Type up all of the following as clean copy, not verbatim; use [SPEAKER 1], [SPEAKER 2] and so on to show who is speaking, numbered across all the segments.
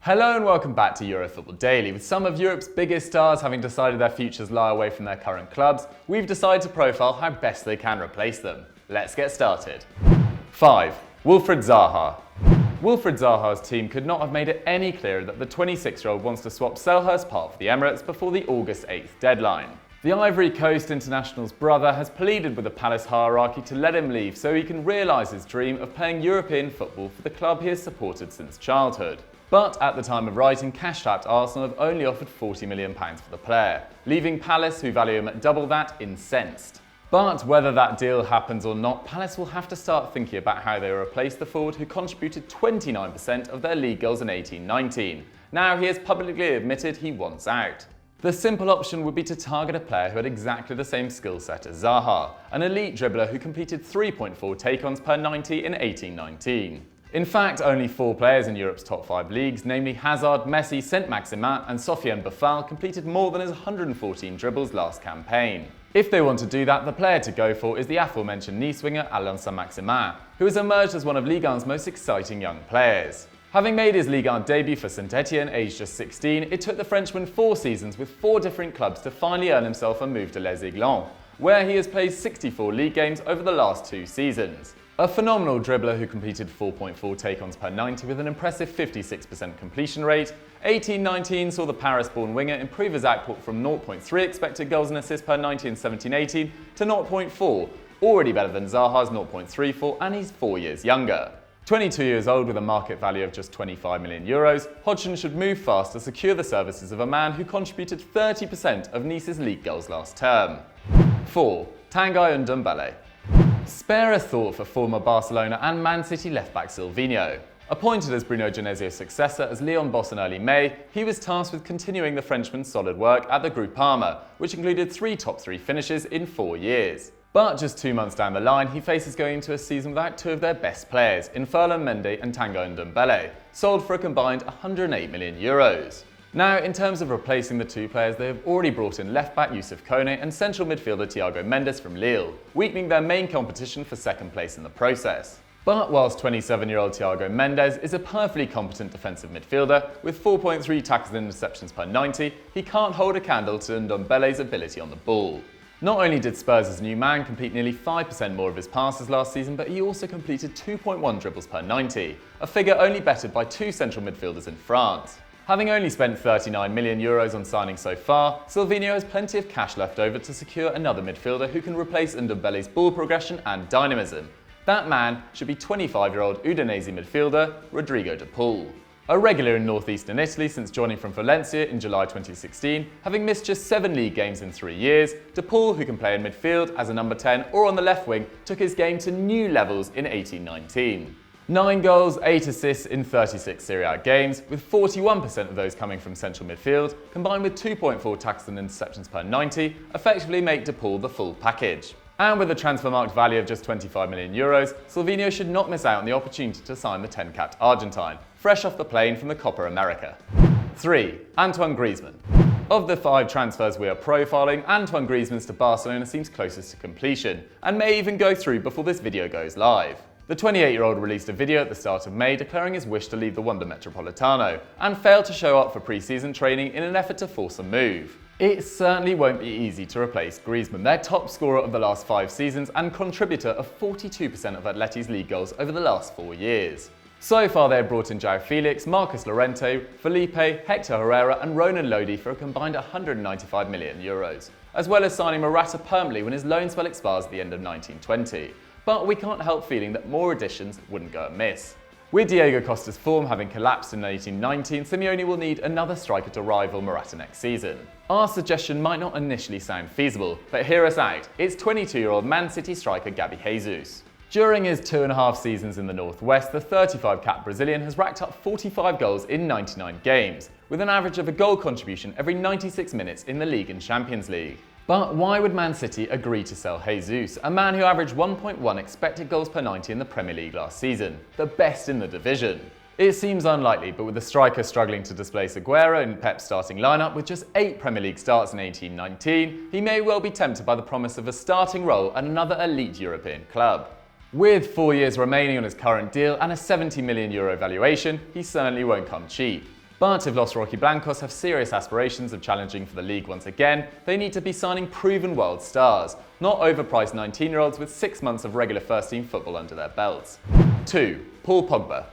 [SPEAKER 1] Hello and welcome back to Eurofootball Daily. With some of Europe's biggest stars having decided their futures lie away from their current clubs, we've decided to profile how best they can replace them. Let's get started. 5. Wilfried Zaha. Wilfried Zaha's team could not have made it any clearer that the 26-year-old wants to swap Selhurst Park for the Emirates before the August 8th deadline. The Ivory Coast international's brother has pleaded with the Palace hierarchy to let him leave so he can realise his dream of playing European football for the club he has supported since childhood. But at the time of writing, cash-strapped Arsenal have only offered £40 million for the player, leaving Palace, who value him at double that, incensed. But whether that deal happens or not, Palace will have to start thinking about how they will replace the forward who contributed 29% of their league goals in 18-19. Now he has publicly admitted he wants out. The simple option would be to target a player who had exactly the same skill set as Zaha, an elite dribbler who completed 3.4 take-ons per 90 in 18-19. In fact, only 4 players in Europe's top 5 leagues, namely Hazard, Messi, Saint-Maximin and Sofiane Boufal, completed more than his 114 dribbles last campaign. If they want to do that, the player to go for is the aforementioned Nice winger Alain Saint-Maximin, who has emerged as one of Ligue 1's most exciting young players. Having made his Ligue 1 debut for Saint-Etienne aged just 16, it took the Frenchman 4 seasons with 4 different clubs to finally earn himself a move to Les Aiglons, where he has played 64 league games over the last 2 seasons. A phenomenal dribbler who completed 4.4 take-ons per 90 with an impressive 56% completion rate, 18-19 saw the Paris-born winger improve his output from 0.3 expected goals and assists per 90 in 17-18 to 0.4, already better than Zaha's 0.34, and he's 4 years younger. 22 years old with a market value of just €25 million, Hodgson should move fast to secure the services of a man who contributed 30% of Nice's league goals last term. 4. Tanguy Ndombele. Spare a thought for former Barcelona and Man City left-back Silvinho. Appointed as Bruno Genesio's successor as Lyon boss in early May, he was tasked with continuing the Frenchman's solid work at the Groupama, which included 3 top 3 finishes in 4 years. But just 2 months down the line, he faces going into a season without 2 of their best players, in Ferland Mendy and Tanguy Ndombele, sold for a combined €108 million. Now, in terms of replacing the 2 players, they have already brought in left-back Youssouf Koné and central midfielder Thiago Mendes from Lille, weakening their main competition for second place in the process. But whilst 27-year-old Thiago Mendes is a perfectly competent defensive midfielder, with 4.3 tackles and interceptions per 90, he can't hold a candle to Ndombele's ability on the ball. Not only did Spurs' new man complete nearly 5% more of his passes last season, but he also completed 2.1 dribbles per 90, a figure only bettered by 2 central midfielders in France. Having only spent €39 million on signing so far, Silvinho has plenty of cash left over to secure another midfielder who can replace Ndombele's ball progression and dynamism. That man should be 25-year-old Udinese midfielder Rodrigo de Paul. A regular in northeastern Italy since joining from Valencia in July 2016, having missed just 7 league games in 3 years, de Paul, who can play in midfield as a number 10 or on the left wing, took his game to new levels in 18-19. 9 goals, 8 assists in 36 Serie A games, with 41% of those coming from central midfield, combined with 2.4 tackles and interceptions per 90, effectively make de Paul the full package. And with a transfer-marked value of just €25 million, Silvinho should not miss out on the opportunity to sign the 10-capped Argentine, fresh off the plane from the Copa America. 3. Antoine Griezmann. Of the 5 transfers we are profiling, Antoine Griezmann's to Barcelona seems closest to completion, and may even go through before this video goes live. The 28-year-old released a video at the start of May declaring his wish to leave the Wanda Metropolitano, and failed to show up for pre-season training in an effort to force a move. It certainly won't be easy to replace Griezmann, their top scorer of the last 5 seasons and contributor of 42% of Atleti's league goals over the last 4 years. So far they have brought in João Felix, Marcos Llorente, Felipe, Hector Herrera and Ronan Lodi for a combined €195 million, as well as signing Morata permanently when his loan spell expires at the end of 1920. But we can't help feeling that more additions wouldn't go amiss. With Diego Costa's form having collapsed in 18-19, Simeone will need another striker to rival Morata next season. Our suggestion might not initially sound feasible, but hear us out. It's 22-year-old Man City striker Gabby Jesus. During his 2.5 seasons in the Northwest, the 35-capped Brazilian has racked up 45 goals in 99 games, with an average of a goal contribution every 96 minutes in the league and Champions League. But why would Man City agree to sell Jesus, a man who averaged 1.1 expected goals per 90 in the Premier League last season, the best in the division? It seems unlikely, but with the striker struggling to displace Aguero in Pep's starting lineup with just 8 Premier League starts in 18-19, he may well be tempted by the promise of a starting role at another elite European club. With 4 years remaining on his current deal and a €70 million valuation, he certainly won't come cheap. But if Los Rojiblancos have serious aspirations of challenging for the league once again, they need to be signing proven world stars, not overpriced 19-year-olds with 6 months of regular first-team football under their belts. 2. Paul Pogba.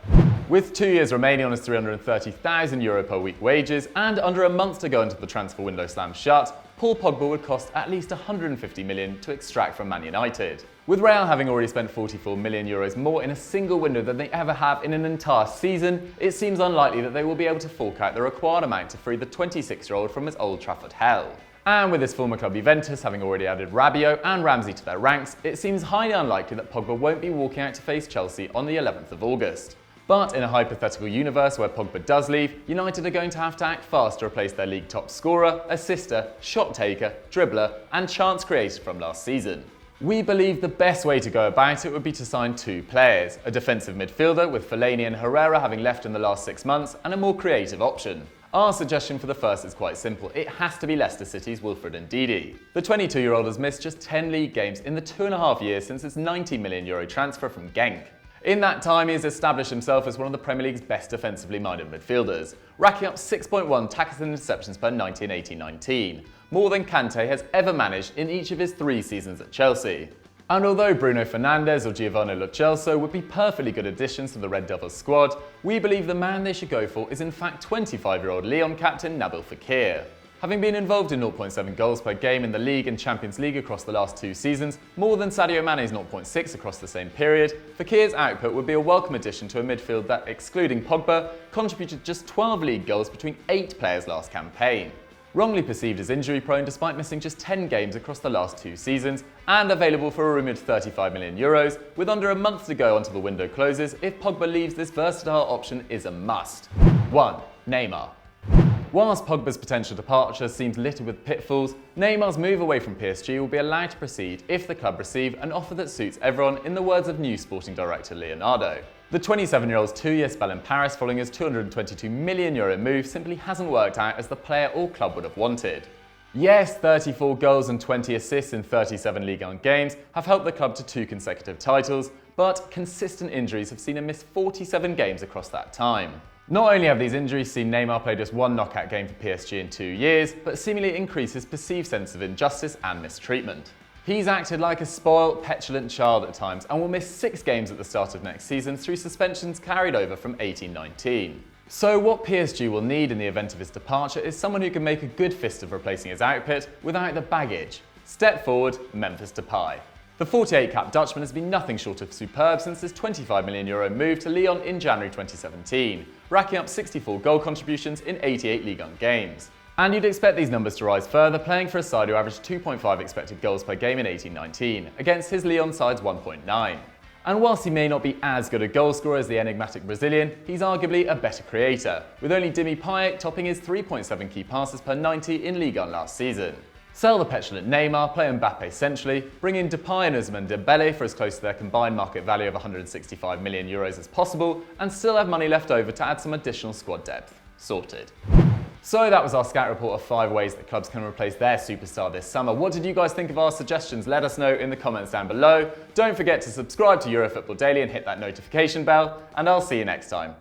[SPEAKER 1] With 2 years remaining on his €330,000 per week wages and under a month to go until the transfer window slams shut, Paul Pogba would cost at least €150 million to extract from Man United. With Real having already spent €44 million more in a single window than they ever have in an entire season, it seems unlikely that they will be able to fork out the required amount to free the 26-year-old from his Old Trafford hell. And with his former club Juventus having already added Rabiot and Ramsey to their ranks, it seems highly unlikely that Pogba won't be walking out to face Chelsea on the 11th of August. But in a hypothetical universe where Pogba does leave, United are going to have to act fast to replace their league top scorer, assister, shot taker, dribbler, and chance creator from last season. We believe the best way to go about it would be to sign 2 players, a defensive midfielder with Fellaini and Herrera having left in the last 6 months, and a more creative option. Our suggestion for the first is quite simple. It has to be Leicester City's Wilfried Zaha. The 22-year-old has missed just 10 league games in the 2.5 years since his €90 million transfer from Genk. In that time, he has established himself as one of the Premier League's best defensively minded midfielders, racking up 6.1 tackles and interceptions per 1918-19, more than Kante has ever managed in each of his 3 seasons at Chelsea. And although Bruno Fernandes or Giovanni Lo Celso would be perfectly good additions to the Red Devils squad, we believe the man they should go for is in fact 25-year-old Lyon captain Nabil Fekir. Having been involved in 0.7 goals per game in the League and Champions League across the last 2 seasons, more than Sadio Mane's 0.6 across the same period, Fekir's output would be a welcome addition to a midfield that, excluding Pogba, contributed just 12 league goals between 8 players last campaign. Wrongly perceived as injury-prone despite missing just 10 games across the last 2 seasons, and available for a rumoured €35 million, with under a month to go until the window closes, if Pogba leaves, this versatile option is a must. 1. Neymar. Whilst Pogba's potential departure seems littered with pitfalls, Neymar's move away from PSG will be allowed to proceed if the club receive an offer that suits everyone, in the words of new sporting director Leonardo. The 27-year-old's 2-year spell in Paris following his €222 million move simply hasn't worked out as the player or club would have wanted. Yes, 34 goals and 20 assists in 37 Ligue 1 games have helped the club to 2 consecutive titles, but consistent injuries have seen him miss 47 games across that time. Not only have these injuries seen Neymar play just 1 knockout game for PSG in 2 years, but seemingly increase his perceived sense of injustice and mistreatment. He's acted like a spoiled, petulant child at times and will miss 6 games at the start of next season through suspensions carried over from 18-19. So what PSG will need in the event of his departure is someone who can make a good fist of replacing his output without the baggage. Step forward, Memphis Depay. The 48-cap Dutchman has been nothing short of superb since his €25 million move to Lyon in January 2017, racking up 64 goal contributions in 88 Ligue 1 games. And you'd expect these numbers to rise further, playing for a side who averaged 2.5 expected goals per game in 18-19, against his Lyon side's 1.9. And whilst he may not be as good a goalscorer as the enigmatic Brazilian, he's arguably a better creator, with only Dimi Payet topping his 3.7 key passes per 90 in Ligue 1 last season. Sell the petulant Neymar, play Mbappe centrally, bring in Depay and Antoine Ndombele for as close to their combined market value of €165 million as possible, and still have money left over to add some additional squad depth. Sorted. So that was our scout report of 5 ways that clubs can replace their superstar this summer. What did you guys think of our suggestions? Let us know in the comments down below. Don't forget to subscribe to EuroFootball Daily and hit that notification bell, and I'll see you next time.